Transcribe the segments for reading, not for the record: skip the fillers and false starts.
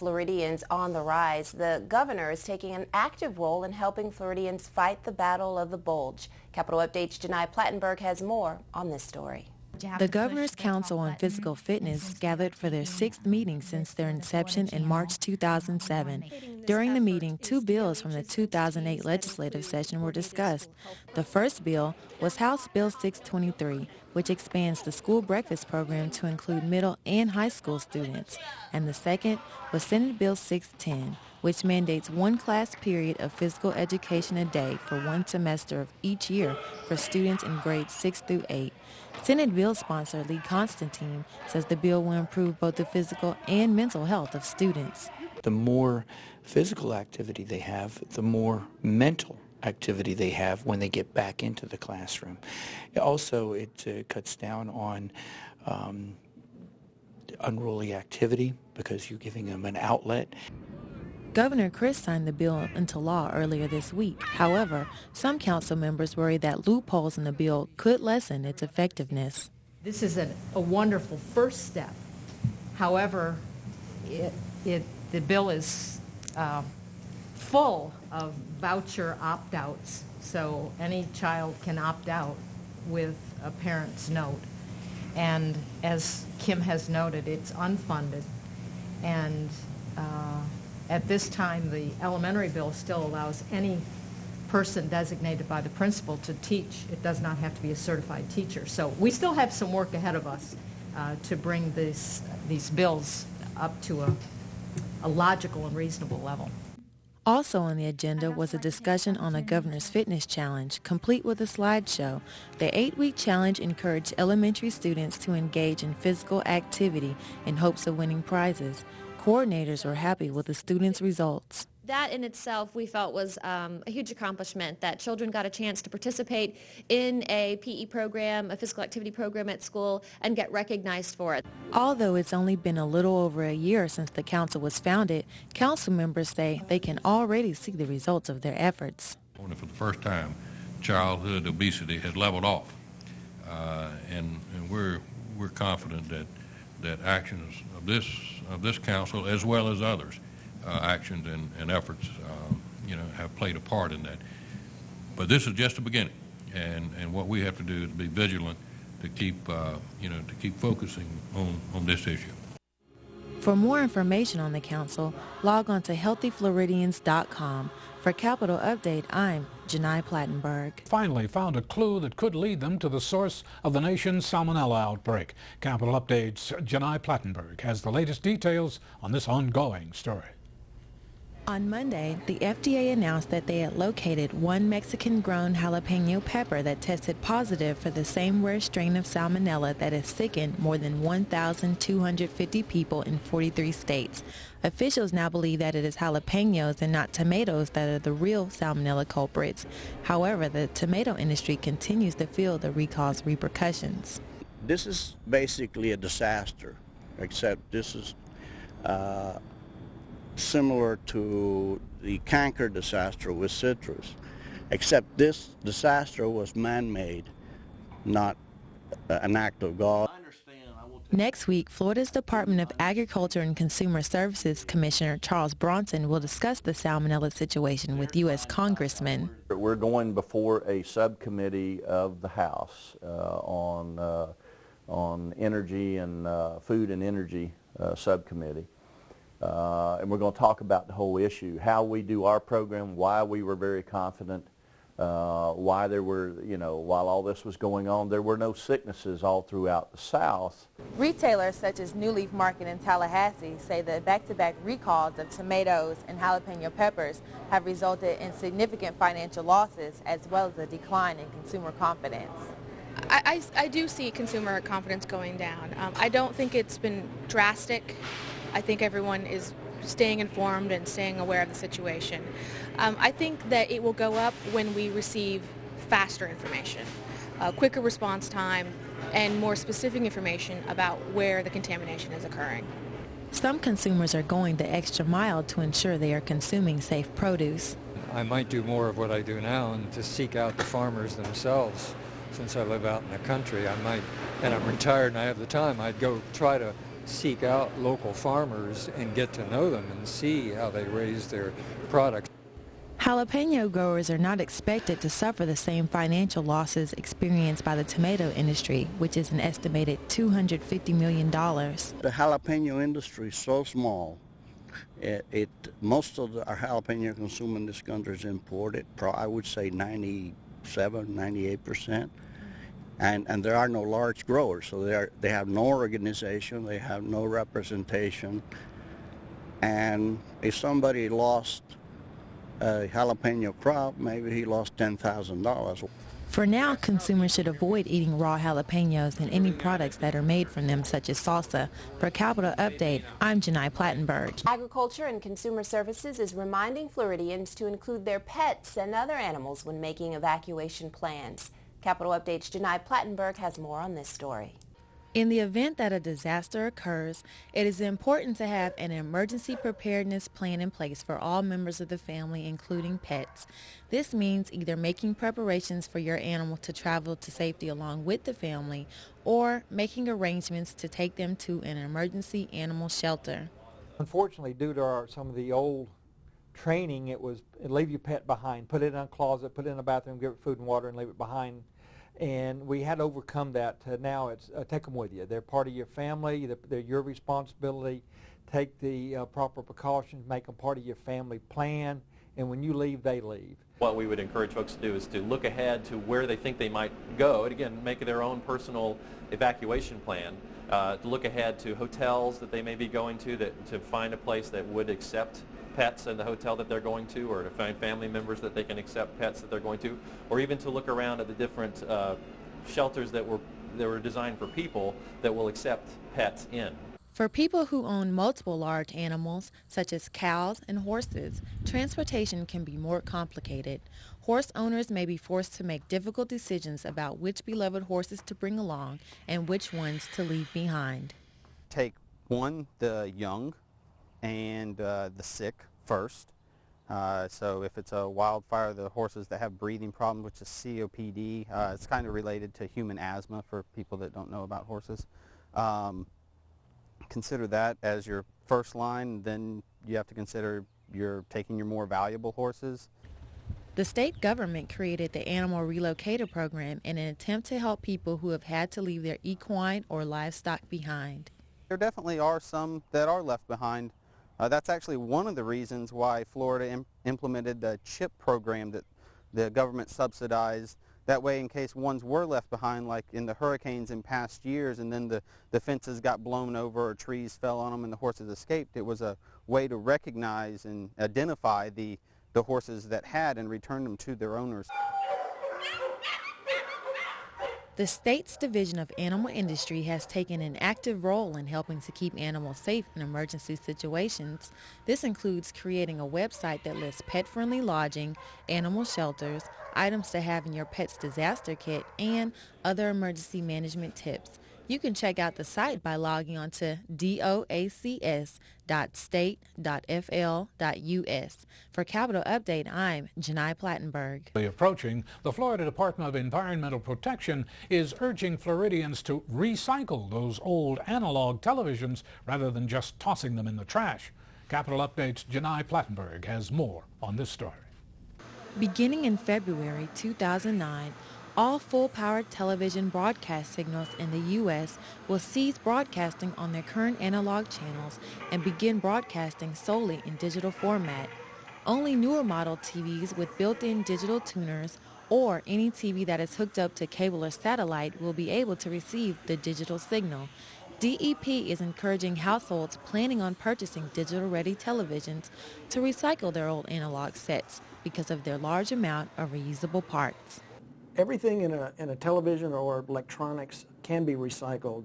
Floridians on the rise, the governor is taking an active role in helping Floridians fight the battle of the bulge. Capitol Update's Gheni Platenburg has more on this story. The Governor's Council on Physical Fitness gathered for their 6th meeting since their inception in March 2007. During the meeting, 2 bills from the 2008 legislative session were discussed. The first bill was House Bill 623, which expands the school breakfast program to include middle and high school students. And the second was Senate Bill 610, which mandates 1 class period of physical education a day for 1 semester of each year for students in grades 6 through 8. Senate bill sponsor Lee Constantine says the bill will improve both the physical and mental health of students. The more physical activity they have, the more mental activity they have when they get back into the classroom. Also, it cuts down on unruly activity because you're giving them an outlet. Governor Chris signed the bill into law earlier this week. However, some council members worry that loopholes in the bill could lessen its effectiveness. This is a wonderful first step. However, the bill is full of voucher opt-outs, so any child can opt out with a parent's note. And as Kim has noted, it's unfunded, and at this time, the elementary bill still allows any person designated by the principal to teach. It does not have to be a certified teacher. So we still have some work ahead of us to bring these bills up to a logical and reasonable level. Also on the agenda was a discussion on the Governor's Fitness Challenge, complete with a slideshow. The 8-week challenge encouraged elementary students to engage in physical activity in hopes of winning prizes. Coordinators were happy with the students' results. That in itself we felt was a huge accomplishment, that children got a chance to participate in a PE program, a physical activity program at school, and get recognized for it. Although it's only been a little over a year since the council was founded, council members say they can already see the results of their efforts. For the first time, childhood obesity has leveled off, and we're confident that actions of this council, as well as others, actions and efforts, have played a part in that. But this is just the beginning, and what we have to do is be vigilant to keep, to keep focusing on this issue. For more information on the council, log on to healthyfloridians.com. For Capitol Update, I'm Gheni Platenburg. Finally found a clue that could lead them to the source of the nation's salmonella outbreak. Capitol Update's Gheni Platenburg has the latest details on this ongoing story. On Monday, the FDA announced that they had located 1 Mexican-grown jalapeno pepper that tested positive for the same rare strain of salmonella that has sickened more than 1,250 people in 43 states. Officials now believe that it is jalapenos and not tomatoes that are the real salmonella culprits. However, the tomato industry continues to feel the recall's repercussions. This is basically a disaster, except this is similar to the canker disaster with citrus, except this disaster was man-made, not an act of God. Next week, Florida's Department of Agriculture and Consumer Services Commissioner Charles Bronson will discuss the salmonella situation with U.S. congressmen. We're going before a subcommittee of the House on energy and food and energy subcommittee. And we're going to talk about the whole issue, how we do our program, why we were very confident, why there were, while all this was going on, there were no sicknesses all throughout the South. Retailers such as New Leaf Market in Tallahassee say that back-to-back recalls of tomatoes and jalapeno peppers have resulted in significant financial losses as well as a decline in consumer confidence. I do see consumer confidence going down. I don't think it's been drastic. I think everyone is staying informed and staying aware of the situation. I think that it will go up when we receive faster information, quicker response time, and more specific information about where the contamination is occurring. Some consumers are going the extra mile to ensure they are consuming safe produce. I might do more of what I do now and to seek out the farmers themselves. Since I live out in the country, I might, and I'm retired and I have the time, I'd go try to seek out local farmers and get to know them and see how they raise their products. Jalapeno growers are not expected to suffer the same financial losses experienced by the tomato industry, which is an estimated $250 million. The jalapeno industry is so small. Most of our jalapeno consumed in this country is imported. I would say 98%. And there are no large growers, so they have no organization, they have no representation. And if somebody lost a jalapeno crop, maybe he lost $10,000. For now, consumers should avoid eating raw jalapenos and any products that are made from them, such as salsa. For Capital Update, I'm Gheni Platenburg. Agriculture and Consumer Services is reminding Floridians to include their pets and other animals when making evacuation plans. Capital Update's Gheni Platenburg has more on this story. In the event that a disaster occurs, it is important to have an emergency preparedness plan in place for all members of the family, including pets. This means either making preparations for your animal to travel to safety along with the family or making arrangements to take them to an emergency animal shelter. Unfortunately, due to some of the old training, it was leave your pet behind, put it in a closet, put it in a bathroom, give it food and water, and leave it behind. And we had to overcome that. Now it's take them with you. They're part of your family. They're your responsibility. Take the proper precautions. Make them part of your family plan. And when you leave, they leave. What we would encourage folks to do is to look ahead to where they think they might go, and again, make their own personal evacuation plan. To look ahead to hotels that they may be going to find a place that would accept pets in the hotel that they're going to, or to find family members that they can accept pets that they're going to, or even to look around at the different shelters that were designed for people that will accept pets in. For people who own multiple large animals, such as cows and horses, transportation can be more complicated. Horse owners may be forced to make difficult decisions about which beloved horses to bring along and which ones to leave behind. Take the young and the sick first. So if it's a wildfire, the horses that have breathing problems, which is COPD, it's kind of related to human asthma for people that don't know about horses. Consider that as your first line. Then you have to consider you're taking your more valuable horses. The state government created the Animal Relocator Program in an attempt to help people who have had to leave their equine or livestock behind. There definitely are some that are left behind. That's actually one of the reasons why Florida implemented the CHIP program that the government subsidized. That way, in case ones were left behind, like in the hurricanes in past years, and then the fences got blown over or trees fell on them and the horses escaped, it was a way to recognize and identify the horses that had and return them to their owners. The state's Division of Animal Industry has taken an active role in helping to keep animals safe in emergency situations. This includes creating a website that lists pet-friendly lodging, animal shelters, items to have in your pet's disaster kit, and other emergency management tips. You can check out the site by logging on to doacs.state.fl.us. For Capital Update, I'm Gheni Platenburg. Approaching, the Florida Department of Environmental Protection is urging Floridians to recycle those old analog televisions rather than just tossing them in the trash. Capital Update's Gheni Platenburg has more on this story. Beginning in February 2009, all full-powered television broadcast signals in the U.S. will cease broadcasting on their current analog channels and begin broadcasting solely in digital format. Only newer model TVs with built-in digital tuners or any TV that is hooked up to cable or satellite will be able to receive the digital signal. DEP is encouraging households planning on purchasing digital-ready televisions to recycle their old analog sets because of their large amount of reusable parts. Everything in a television or electronics can be recycled.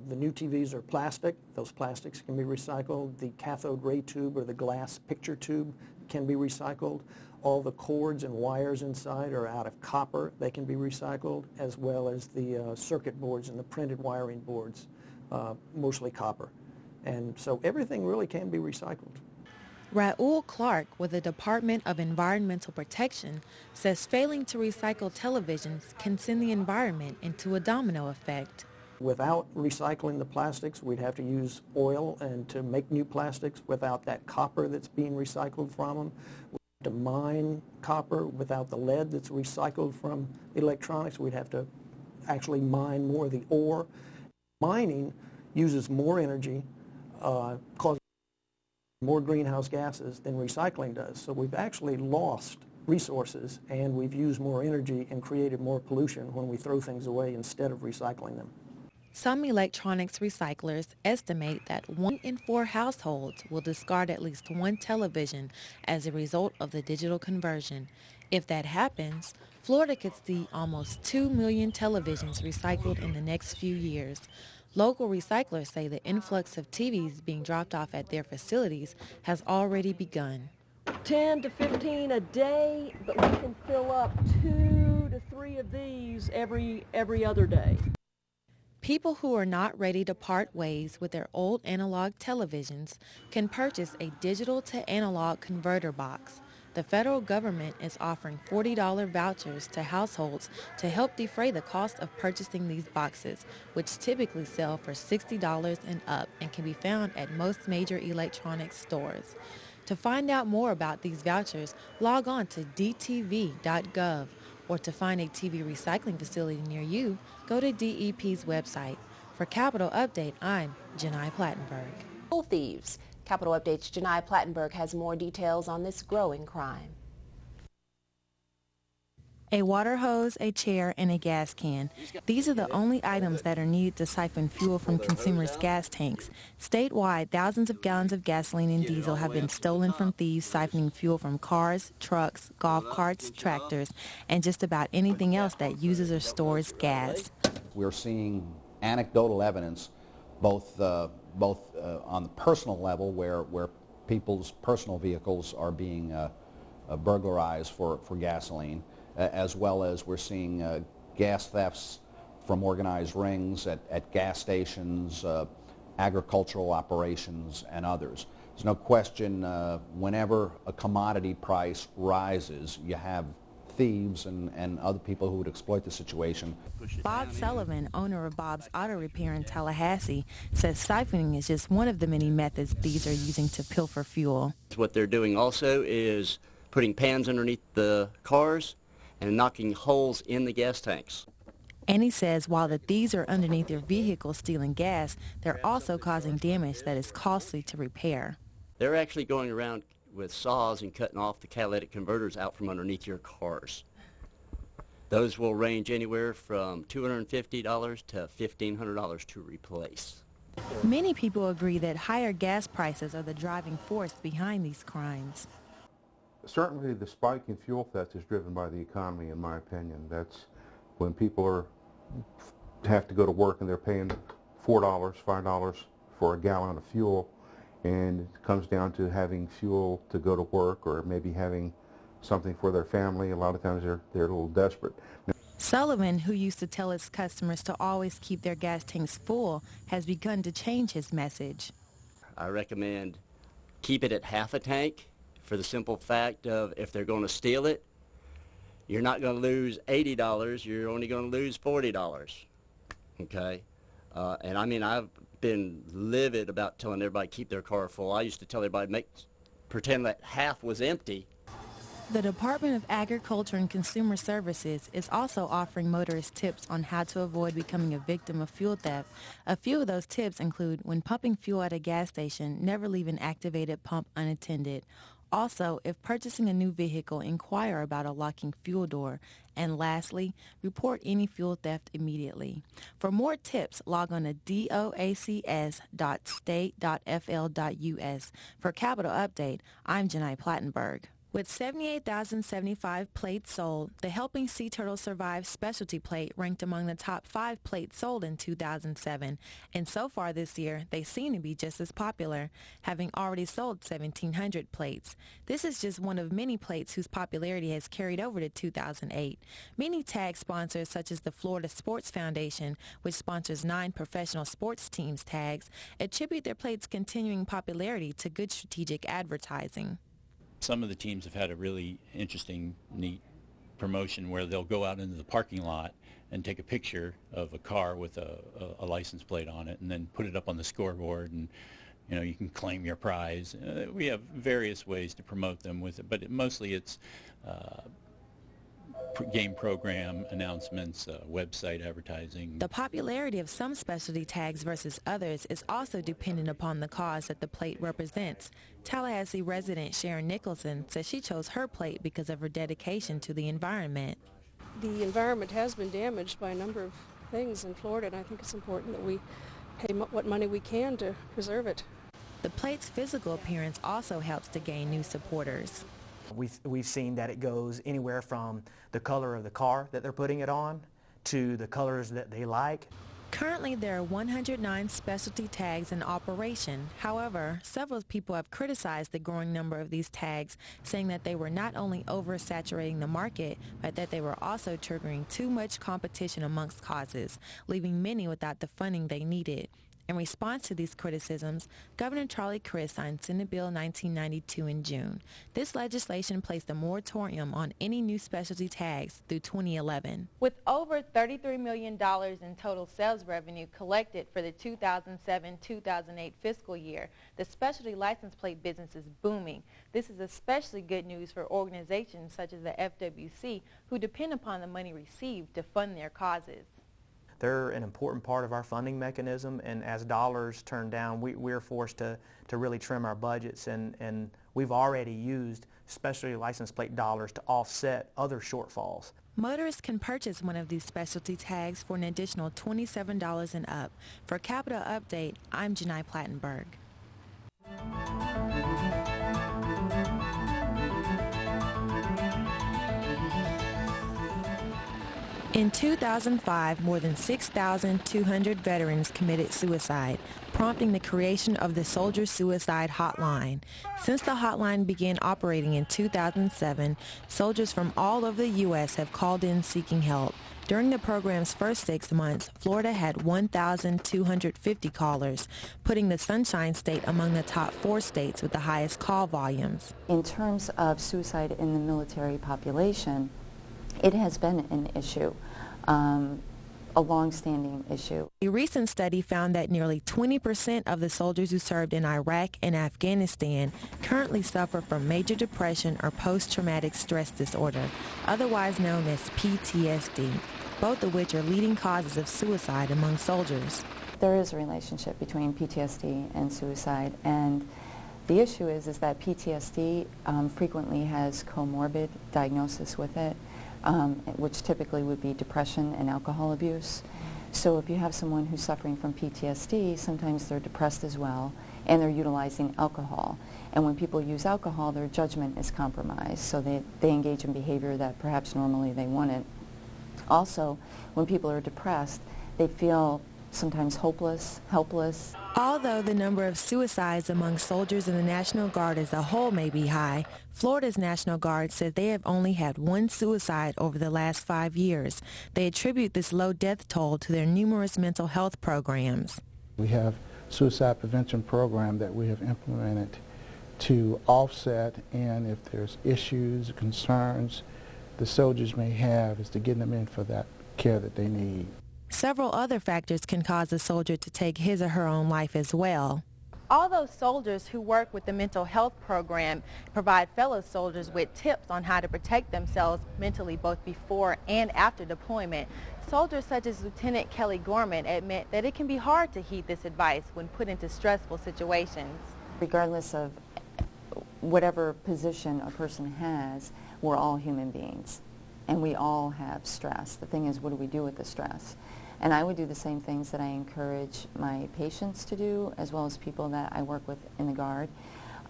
The new TVs are plastic. Those plastics can be recycled. The cathode ray tube or the glass picture tube can be recycled. All the cords and wires inside are out of copper. They can be recycled, as well as the circuit boards and the printed wiring boards, mostly copper. And so everything really can be recycled. Raul Clark with the Department of Environmental Protection says failing to recycle televisions can send the environment into a domino effect. Without recycling the plastics, we'd have to use oil and to make new plastics without that copper that's being recycled from them. We'd have to mine copper without the lead that's recycled from electronics. We'd have to actually mine more of the ore. Mining uses more energy, causes more greenhouse gases than recycling does. So we've actually lost resources and we've used more energy and created more pollution when we throw things away instead of recycling them. Some electronics recyclers estimate that 1 in 4 households will discard at least one television as a result of the digital conversion. If that happens, Florida could see almost 2 million televisions recycled in the next few years. Local recyclers say the influx of TVs being dropped off at their facilities has already begun. 10 to 15 a day, but we can fill up 2 to 3 of these every other day. People who are not ready to part ways with their old analog televisions can purchase a digital to analog converter box. The federal government is offering $40 vouchers to households to help defray the cost of purchasing these boxes, which typically sell for $60 and up and can be found at most major electronics stores. To find out more about these vouchers, log on to dtv.gov, or to find a TV recycling facility near you, go to DEP's website. For Capital Update, I'm Gheni Platenburg. Thieves. Capital Update's Gheni Platenburg has more details on this growing crime. A water hose, a chair, and a gas can. These are the only items that are needed to siphon fuel from consumers' gas tanks. Statewide, thousands of gallons of gasoline and diesel have been stolen from thieves siphoning fuel from cars, trucks, golf carts, tractors, and just about anything else that uses or stores gas. We're seeing anecdotal evidence both on the personal level where people's personal vehicles are being burglarized for gasoline, as well as we're seeing gas thefts from organized rings at gas stations, agricultural operations, and others. There's no question whenever a commodity price rises, you have thieves and other people who would exploit the situation. Bob Sullivan, owner of Bob's Auto Repair in Tallahassee, says siphoning is just one of the many methods thieves are using to pilfer fuel. What they're doing also is putting pans underneath the cars and knocking holes in the gas tanks. And he says while the thieves are underneath their vehicles stealing gas, they're also causing damage that is costly to repair. They're actually going around with saws and cutting off the catalytic converters out from underneath your cars. Those will range anywhere from $250 to $1,500 to replace. Many people agree that higher gas prices are the driving force behind these crimes. Certainly the spike in fuel theft is driven by the economy, in my opinion. That's when people have to go to work and they're paying $4, $5 for a gallon of fuel, and it comes down to having fuel to go to work or maybe having something for their family. A lot of times they're a little desperate. Sullivan, who used to tell his customers to always keep their gas tanks full, has begun to change his message. I recommend keep it at half a tank for the simple fact of if they're going to steal it, you're not going to lose $80, you're only going to lose $40. Okay? And I mean, I've been livid about telling everybody keep their car full. I used to tell everybody pretend that half was empty. The Department of Agriculture and Consumer Services is also offering motorists tips on how to avoid becoming a victim of fuel theft. A few of those tips include when pumping fuel at a gas station, never leave an activated pump unattended. Also, if purchasing a new vehicle, inquire about a locking fuel door. And lastly, report any fuel theft immediately. For more tips, log on to doacs.state.fl.us. For Capital Update, I'm Gheni Platenburg. With 78,075 plates sold, the Helping Sea Turtles Survive specialty plate ranked among the top 5 plates sold in 2007. And so far this year, they seem to be just as popular, having already sold 1,700 plates. This is just one of many plates whose popularity has carried over to 2008. Many tag sponsors, such as the Florida Sports Foundation, which sponsors 9 professional sports teams' tags, attribute their plates' continuing popularity to good strategic advertising. Some of the teams have had a really interesting, neat promotion where they'll go out into the parking lot and take a picture of a car with a license plate on it and then put it up on the scoreboard, and you can claim your prize. We have various ways to promote them with it, but mostly it's game program announcements, website advertising. The popularity of some specialty tags versus others is also dependent upon the cause that the plate represents. Tallahassee resident Sharon Nicholson says she chose her plate because of her dedication to the environment. The environment has been damaged by a number of things in Florida, and I think it's important that we pay what money we can to preserve it. The plate's physical appearance also helps to gain new supporters. We've seen that it goes anywhere from the color of the car that they're putting it on to the colors that they like. Currently, there are 109 specialty tags in operation. However, several people have criticized the growing number of these tags, saying that they were not only oversaturating the market, but that they were also triggering too much competition amongst causes, leaving many without the funding they needed. In response to these criticisms, Governor Charlie Crist signed Senate Bill 1992 in June. This legislation placed a moratorium on any new specialty tags through 2011. With over $33 million in total sales revenue collected for the 2007-2008 fiscal year, the specialty license plate business is booming. This is especially good news for organizations such as the FWC, who depend upon the money received to fund their causes. They're an important part of our funding mechanism, and as dollars turn down, we're forced to really trim our budgets, and we've already used specialty license plate dollars to offset other shortfalls. Motorists can purchase one of these specialty tags for an additional $27 and up. For Capital Update, I'm Gheni Platenburg. In 2005, more than 6,200 veterans committed suicide, prompting the creation of the Soldier Suicide Hotline. Since the hotline began operating in 2007, soldiers from all over the U.S. have called in seeking help. During the program's first 6 months, Florida had 1,250 callers, putting the Sunshine State among the top 4 states with the highest call volumes. In terms of suicide in the military population, it has been an issue, a long-standing issue. A recent study found that nearly 20% of the soldiers who served in Iraq and Afghanistan currently suffer from major depression or post-traumatic stress disorder, otherwise known as PTSD, both of which are leading causes of suicide among soldiers. There is a relationship between PTSD and suicide, and the issue is that PTSD frequently has comorbid diagnosis with it, which typically would be depression and alcohol abuse. So if you have someone who's suffering from PTSD, sometimes they're depressed as well, and they're utilizing alcohol. And when people use alcohol, their judgment is compromised, so they engage in behavior that perhaps normally they wouldn't. Also, when people are depressed, they feel sometimes hopeless, helpless. Although the number of suicides among soldiers in the National Guard as a whole may be high, Florida's National Guard said they have only had 1 suicide over the last 5 years. They attribute this low death toll to their numerous mental health programs. We have a suicide prevention program that we have implemented to offset, and if there's issues, concerns the soldiers may have, is to get them in for that care that they need. Several other factors can cause a soldier to take his or her own life as well. All those soldiers who work with the mental health program provide fellow soldiers with tips on how to protect themselves mentally both before and after deployment. Soldiers such as Lieutenant Kelly Gorman admit that it can be hard to heed this advice when put into stressful situations. Regardless of whatever position a person has, we're all human beings, and we all have stress. The thing is, what do we do with the stress? And I would do the same things that I encourage my patients to do, as well as people that I work with in the Guard,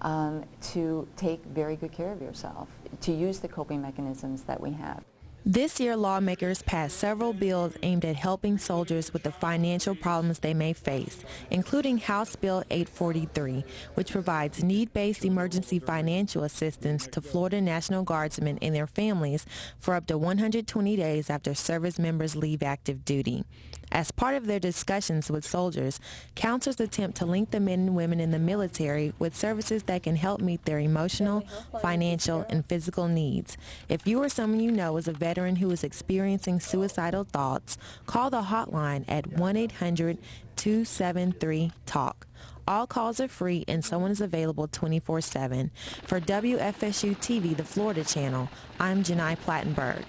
to take very good care of yourself, to use the coping mechanisms that we have. This year, lawmakers passed several bills aimed at helping soldiers with the financial problems they may face, including House Bill 843, which provides need-based emergency financial assistance to Florida National Guardsmen and their families for up to 120 days after service members leave active duty. As part of their discussions with soldiers, counselors attempt to link the men and women in the military with services that can help meet their emotional, financial, and physical needs. If you or someone you know is a veteran who is experiencing suicidal thoughts, call the hotline at 1-800-273-TALK. All calls are free and someone is available 24/7. For WFSU TV, the Florida channel, I'm Gheni Platenburg.